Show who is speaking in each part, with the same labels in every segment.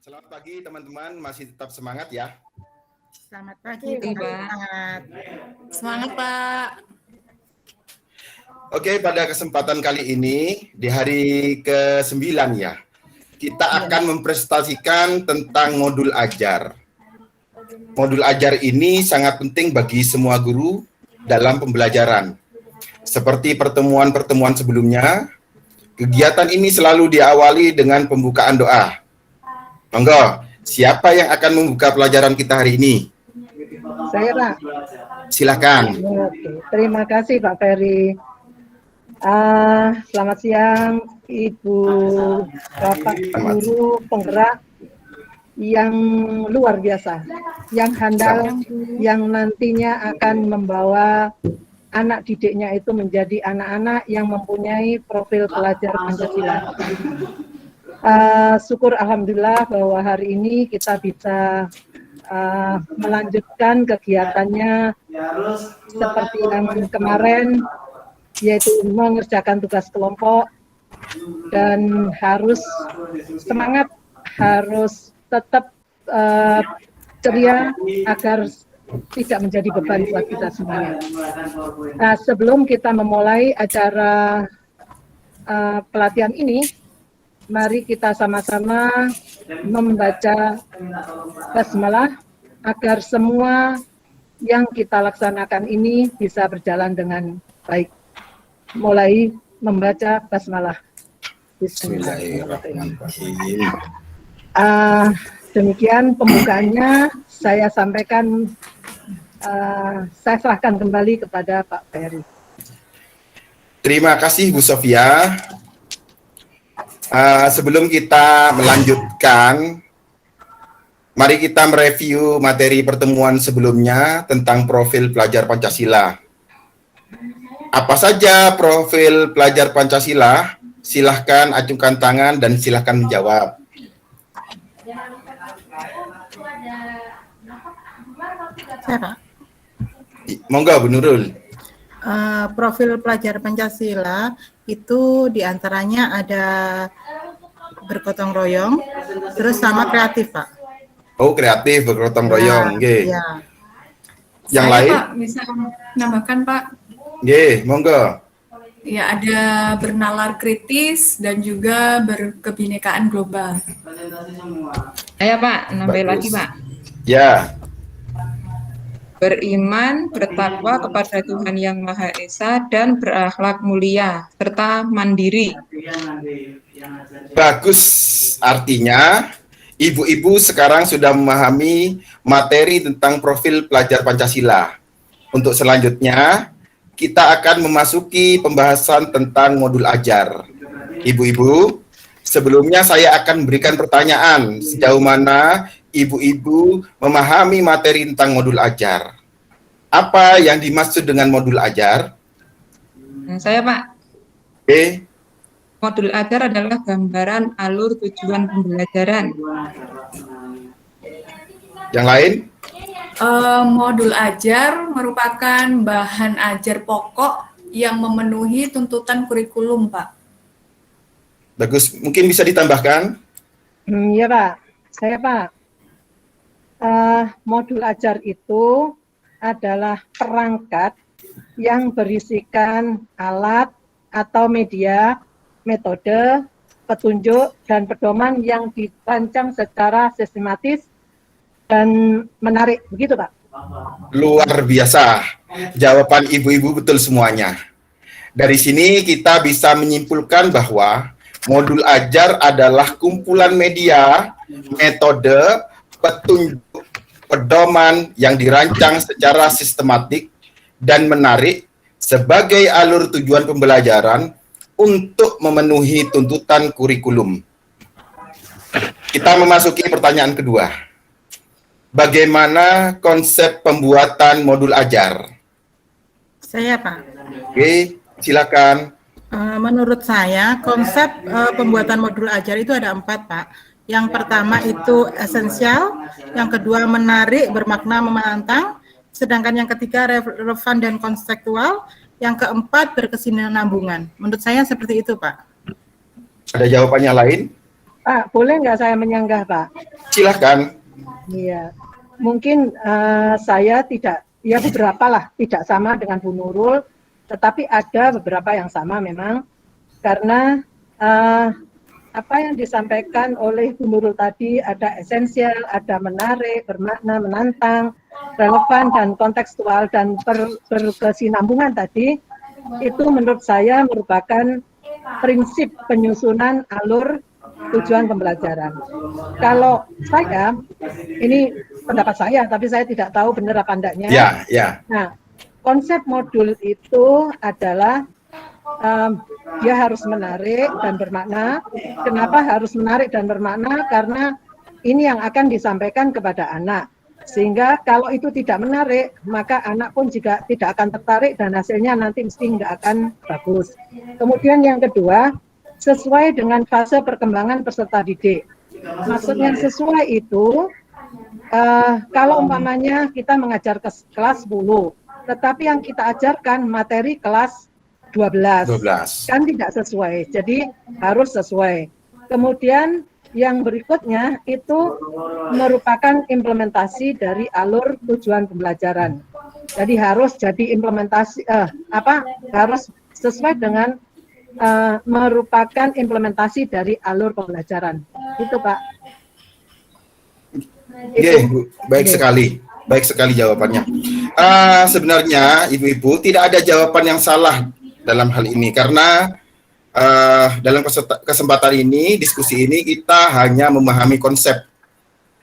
Speaker 1: Selamat pagi teman-teman, masih tetap semangat ya.
Speaker 2: Selamat pagi Pak.
Speaker 3: Semangat Pak.
Speaker 1: Oke, pada kesempatan kali ini di hari ke-9 ya, kita akan mempresentasikan tentang modul ajar. Modul ajar ini sangat penting bagi semua guru dalam pembelajaran. Seperti pertemuan-pertemuan sebelumnya, kegiatan ini selalu diawali dengan pembukaan doa. Monggo, siapa yang akan membuka pelajaran kita hari ini?
Speaker 2: Saya Pak.
Speaker 1: Silakan.
Speaker 2: Oke. Terima kasih Pak Ferry. Selamat siang Ibu Bapak Guru penggerak yang luar biasa, yang handal, yang nantinya akan membawa anak didiknya itu menjadi anak-anak yang mempunyai profil pelajar Pancasila. Syukur alhamdulillah bahwa hari ini kita bisa melanjutkan kegiatannya seperti yang kemarin, yaitu mengerjakan tugas kelompok dan harus semangat, harus tetap ceria agar tidak menjadi beban buat kita semuanya. Nah, sebelum kita memulai acara pelatihan ini, mari kita sama-sama membaca basmalah agar semua yang kita laksanakan ini bisa berjalan dengan baik. Mulai membaca basmalah.
Speaker 1: Bismillahirrahmanirrahim.
Speaker 2: Demikian pembukaannya, saya sampaikan, saya serahkan kembali kepada Pak Ferry.
Speaker 1: Terima kasih Bu Sofia. Sebelum kita melanjutkan, mari kita mereview materi pertemuan sebelumnya tentang profil pelajar Pancasila. Apa saja profil pelajar Pancasila? Silahkan acungkan tangan dan silahkan menjawab.
Speaker 3: Siapa?
Speaker 1: Monggo Bu Nurul.
Speaker 3: Profil pelajar Pancasila itu diantaranya ada bergotong royong, terus sama kreatif Pak.
Speaker 1: Oh, kreatif, bergotong royong. Nggih.
Speaker 3: Ya.
Speaker 1: Yang
Speaker 4: Saya,
Speaker 1: lain?
Speaker 4: Pak, bisa menambahkan Pak.
Speaker 1: Nggih, monggo.
Speaker 4: Ya, ada bernalar kritis dan juga berkebinekaan global.
Speaker 5: Saya Pak, nambah
Speaker 1: Bagus.
Speaker 5: lagi Pak.
Speaker 1: Ya,
Speaker 5: Beriman, bertakwa kepada Tuhan Yang Maha Esa, dan berakhlak mulia, serta mandiri.
Speaker 1: bagus. Artinya, ibu-ibu sekarang sudah memahami materi tentang profil pelajar Pancasila. Untuk selanjutnya, kita akan memasuki pembahasan tentang modul ajar. Ibu-ibu, sebelumnya saya akan memberikan pertanyaan sejauh mana ibu-ibu memahami materi tentang modul ajar. Apa yang dimaksud dengan modul ajar?
Speaker 5: Saya Pak,
Speaker 1: Oke,
Speaker 5: modul ajar adalah gambaran alur tujuan pembelajaran.
Speaker 1: yang lain?
Speaker 4: Modul ajar merupakan bahan ajar pokok yang memenuhi tuntutan kurikulum, Pak.
Speaker 1: Bagus, mungkin bisa ditambahkan?
Speaker 2: Ya Pak, saya Pak. Modul ajar itu adalah perangkat yang berisikan alat atau media, metode, petunjuk, dan pedoman yang dirancang secara sistematis dan menarik. Begitu Pak?
Speaker 1: Luar biasa. Jawaban ibu-ibu betul semuanya. Dari sini kita bisa menyimpulkan bahwa modul ajar adalah kumpulan media, metode, petunjuk, pedoman yang dirancang secara sistematik dan menarik sebagai alur tujuan pembelajaran untuk memenuhi tuntutan kurikulum. Kita memasuki pertanyaan kedua. Bagaimana konsep pembuatan modul ajar?
Speaker 3: Saya Pak.
Speaker 1: Oke, silakan.
Speaker 3: Menurut saya konsep pembuatan modul ajar itu ada 4 Pak. Yang pertama itu esensial, yang kedua menarik, bermakna, menantang, sedangkan yang ketiga relevan dan konseptual, yang keempat berkesinambungan. Menurut saya seperti itu Pak.
Speaker 1: Ada jawabannya lain?
Speaker 2: Pak, boleh nggak saya menyanggah, Pak?
Speaker 1: Silahkan.
Speaker 2: Iya, mungkin saya tidak, ya beberapa lah, tidak sama dengan Bu Nurul, tetapi ada beberapa yang sama memang, karena apa yang disampaikan oleh Bu Nurul tadi ada esensial, ada menarik, bermakna, menantang, relevan, dan kontekstual, dan berkesinambungan tadi, itu menurut saya merupakan prinsip penyusunan alur tujuan pembelajaran. Kalau saya, ini pendapat saya, tapi saya tidak tahu benar apa enggaknya.
Speaker 1: Ya, ya.
Speaker 2: Nah, konsep modul itu adalah dia harus menarik dan bermakna. Kenapa harus menarik dan bermakna? Karena ini yang akan disampaikan kepada anak. Sehingga kalau itu tidak menarik, maka anak pun juga tidak akan tertarik dan hasilnya nanti mesti nggak akan bagus. Kemudian yang kedua, sesuai dengan fase perkembangan peserta didik. Maksudnya sesuai itu, kalau umpamanya kita mengajar kelas 10, tetapi yang kita ajarkan materi kelas 12, kan tidak sesuai, jadi harus sesuai. Kemudian yang berikutnya itu merupakan implementasi dari alur tujuan pembelajaran. Jadi harus jadi implementasi, harus sesuai dengan merupakan implementasi dari alur pembelajaran. Itu Pak.
Speaker 1: Baik sekali. Baik sekali jawabannya. Sebenarnya Ibu-Ibu tidak ada jawaban yang salah dalam hal ini, karena dalam kesempatan ini, diskusi ini, kita hanya memahami konsep.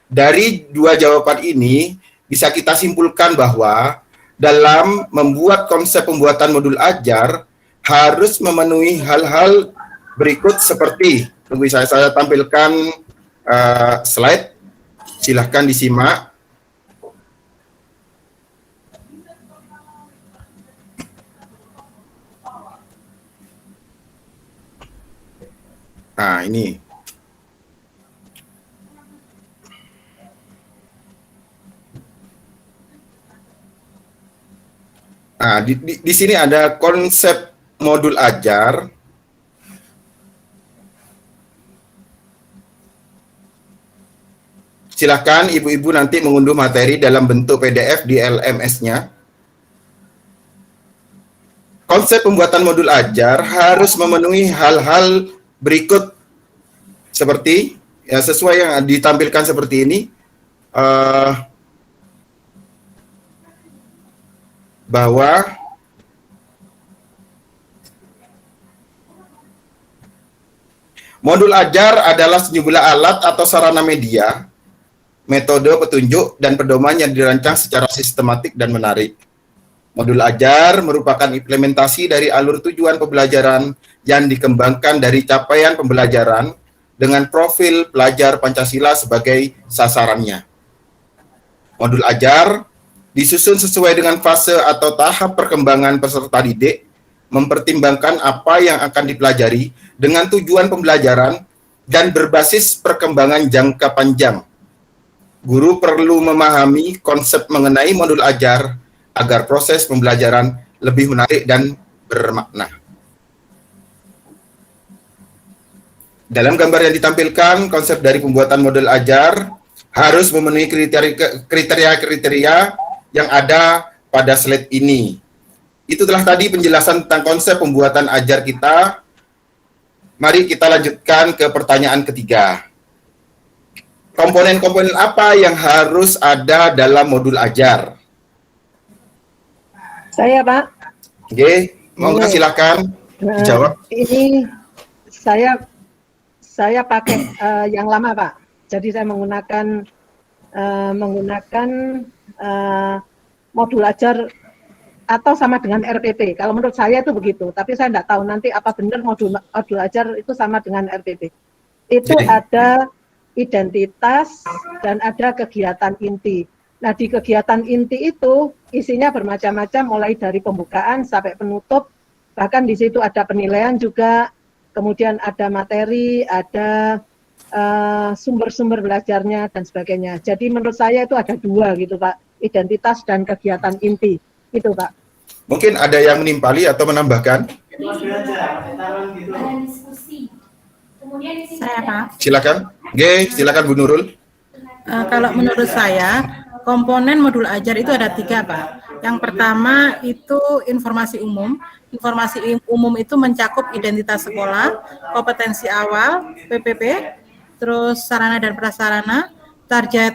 Speaker 1: Dari dua jawaban ini bisa kita simpulkan bahwa dalam membuat konsep pembuatan modul ajar harus memenuhi hal-hal berikut seperti, tunggu saya tampilkan slide, silahkan disimak. Nah, ini. Nah, di sini ada konsep modul ajar. Silakan Ibu-Ibu nanti mengunduh materi dalam bentuk PDF di LMS-nya. Konsep pembuatan modul ajar harus memenuhi hal-hal berikut seperti ya, sesuai yang ditampilkan seperti ini, bahwa modul ajar adalah sejumlah alat atau sarana media, metode petunjuk, dan pedoman yang dirancang secara sistematik dan menarik. Modul ajar merupakan implementasi dari alur tujuan pembelajaran yang dikembangkan dari capaian pembelajaran dengan profil pelajar Pancasila sebagai sasarannya. Modul ajar disusun sesuai dengan fase atau tahap perkembangan peserta didik, mempertimbangkan apa yang akan dipelajari dengan tujuan pembelajaran dan berbasis perkembangan jangka panjang. Guru perlu memahami konsep mengenai modul ajar agar proses pembelajaran lebih menarik dan bermakna. Dalam gambar yang ditampilkan, konsep dari pembuatan modul ajar harus memenuhi kriteria-kriteria yang ada pada slide ini. Itu telah tadi penjelasan tentang konsep pembuatan ajar kita. Mari kita lanjutkan ke pertanyaan ketiga. Komponen-komponen apa yang harus ada dalam modul ajar?
Speaker 2: Saya Pak.
Speaker 1: Oke, monggo silakan jawab.
Speaker 2: Ini saya pakai yang lama Pak. Jadi saya menggunakan modul ajar atau sama dengan RPP. Kalau menurut saya itu begitu. Tapi saya tidak tahu nanti apa benar modul ajar itu sama dengan RPP. Itu ada identitas dan ada kegiatan inti. Nah, di kegiatan inti itu isinya bermacam-macam, mulai dari pembukaan sampai penutup, bahkan di situ ada penilaian juga, kemudian ada materi, ada sumber-sumber belajarnya, dan sebagainya. Jadi menurut saya itu ada dua gitu Pak, identitas dan kegiatan inti, itu Pak.
Speaker 1: Mungkin ada yang menimpali atau menambahkan?
Speaker 3: Saya Pak.
Speaker 1: Silakan. Oke, silakan Bu Nurul.
Speaker 3: Kalau menurut saya, komponen modul ajar itu ada 3, Pak. Yang pertama itu informasi umum. Informasi umum itu mencakup identitas sekolah, kompetensi awal, PPP, terus sarana dan prasarana, target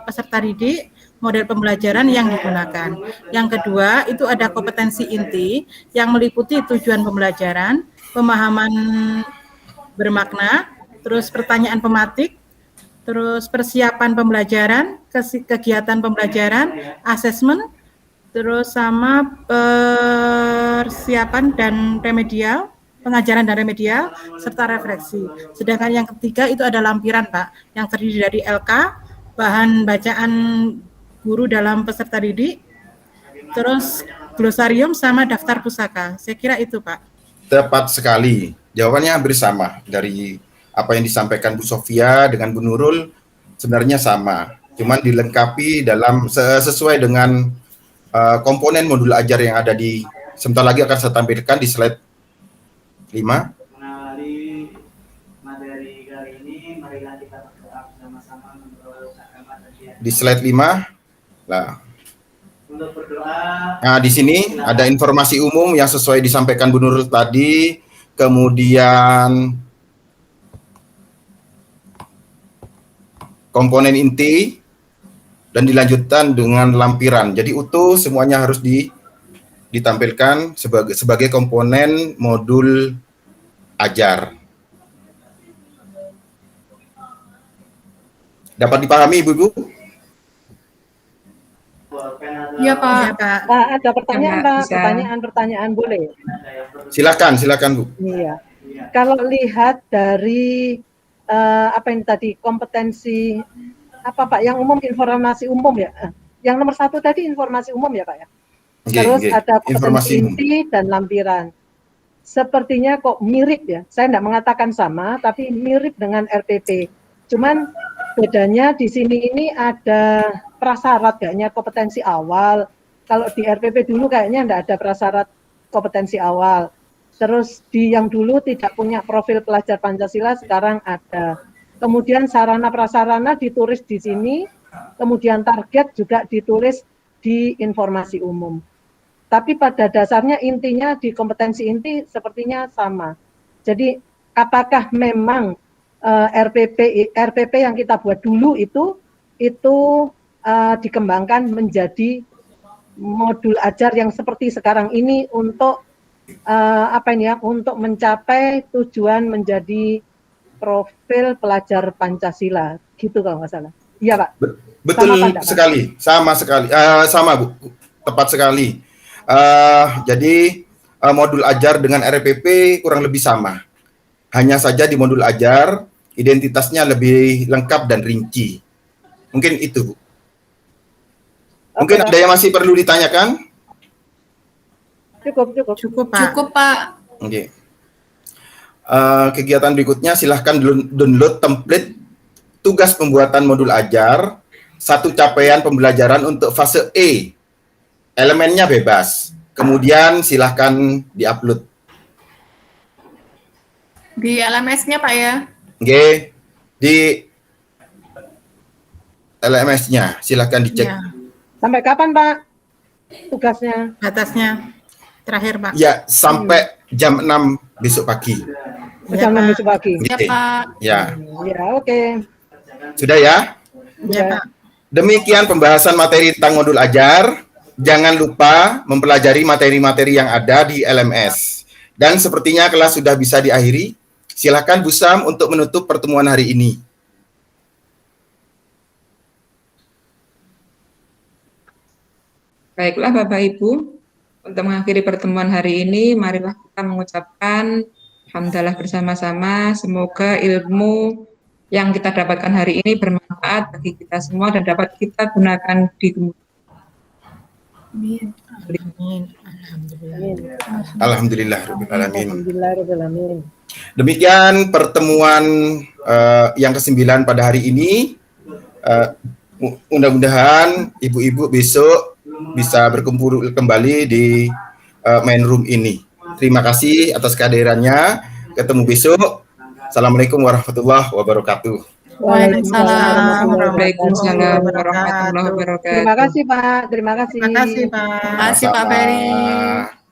Speaker 3: peserta didik, model pembelajaran yang digunakan. Yang kedua itu ada kompetensi inti yang meliputi tujuan pembelajaran, pemahaman bermakna, terus pertanyaan pematik, terus persiapan pembelajaran, kegiatan pembelajaran, asesmen, terus sama persiapan dan remedial, pengajaran dan remedial, serta refleksi. Sedangkan yang ketiga itu ada lampiran, Pak, yang terdiri dari LK, bahan bacaan guru dalam peserta didik, terus glosarium sama daftar pusaka. Saya kira itu, Pak.
Speaker 1: Tepat sekali. Jawabannya hampir sama dari apa yang disampaikan Bu Sofia dengan Bu Nurul, sebenarnya sama. Cuman dilengkapi dalam sesuai dengan komponen modul ajar yang ada di, sebentar lagi akan saya tampilkan di slide 5.
Speaker 6: Mengenali materi kali ini, marilah kita berdoa bersama-sama menurut agama dan keyakinan.
Speaker 1: Di slide 5. Nah,
Speaker 6: Untuk berdoa,
Speaker 1: nah, di sini ada informasi umum yang sesuai disampaikan Bu Nurul tadi, kemudian komponen inti, dan dilanjutkan dengan lampiran. Jadi utuh semuanya harus ditampilkan sebagai komponen modul ajar. Dapat dipahami Ibu-Ibu?
Speaker 4: Iya, Pak.
Speaker 3: Ya, Pak.
Speaker 2: Ada pertanyaan,
Speaker 5: Ya,
Speaker 2: Pak.
Speaker 5: bisa.
Speaker 2: Pertanyaan boleh?
Speaker 1: Silakan Bu.
Speaker 2: Iya. Kalau lihat dari apa yang tadi kompetensi apa Pak? Yang umum, informasi umum ya. Yang nomor 1 tadi informasi umum ya Pak ya. Terus ada kompetensi inti dan lampiran. Sepertinya kok mirip ya. Saya tidak mengatakan sama, tapi mirip dengan RPP. Cuman bedanya di sini ini ada prasyarat kayaknya kompetensi awal. Kalau di RPP dulu kayaknya tidak ada prasyarat kompetensi awal. Terus di yang dulu tidak punya profil pelajar Pancasila, sekarang ada. Kemudian sarana prasarana ditulis di sini, kemudian target juga ditulis di informasi umum. Tapi pada dasarnya intinya di kompetensi inti sepertinya sama. Jadi apakah memang RPP yang kita buat dulu itu dikembangkan menjadi modul ajar yang seperti sekarang ini untuk untuk mencapai tujuan menjadi profil pelajar Pancasila, gitu kalau nggak salah. Iya Pak.
Speaker 1: Betul
Speaker 2: Sama,
Speaker 1: sekali, sama sekali, sama Bu, tepat sekali. Jadi modul ajar dengan RPP kurang lebih sama. Hanya saja di modul ajar identitasnya lebih lengkap dan rinci. Mungkin itu Bu. Mungkin ada yang masih perlu ditanyakan?
Speaker 2: Cukup Pak.
Speaker 4: Cukup, Pak.
Speaker 1: Oke. Kegiatan berikutnya silahkan download template tugas pembuatan modul ajar, 1 capaian pembelajaran untuk fase E. Elemennya bebas. Kemudian silahkan diupload.
Speaker 4: Di LMS-nya, Pak ya?
Speaker 1: Oke. Di LMS-nya silahkan dicek.
Speaker 3: Ya,
Speaker 2: Sampai kapan Pak tugasnya?
Speaker 3: batasnya terakhir, Pak.
Speaker 1: Ya, sampai jam 6 besok pagi.
Speaker 2: Jam 6 besok pagi.
Speaker 4: Ya, Pak.
Speaker 1: Ya,
Speaker 2: Ya, oke.
Speaker 1: sudah ya.
Speaker 3: Ya, Pak.
Speaker 1: Demikian pembahasan materi tentang modul ajar. Jangan lupa mempelajari materi-materi yang ada di LMS. Dan sepertinya kelas sudah bisa diakhiri. Silakan Bu Sam untuk menutup pertemuan hari ini.
Speaker 5: Baiklah Bapak Ibu, untuk mengakhiri pertemuan hari ini, marilah kita mengucapkan hamdalah bersama-sama. Semoga ilmu yang kita dapatkan hari ini bermanfaat bagi kita semua dan dapat kita gunakan di kemudian.
Speaker 4: Amin.
Speaker 3: Amin. Alhamdulillah.
Speaker 1: Alhamdulillahirrahmanirrahim.
Speaker 2: Alhamdulillahirrahmanirrahim.
Speaker 1: Demikian pertemuan yang ke-9 pada hari ini. Mudah-mudahan ibu-ibu besok bisa berkumpul kembali di main room ini. Terima kasih atas kehadirannya. Ketemu besok. Assalamualaikum warahmatullahi wabarakatuh.
Speaker 4: Waalaikumsalam.
Speaker 5: Waalaikumsalam warahmatullahi wabarakatuh.
Speaker 2: Terima kasih Pak, terima kasih.
Speaker 3: Terima kasih Pak.
Speaker 4: Terima kasih Pak Ferry.
Speaker 1: Sama-sama.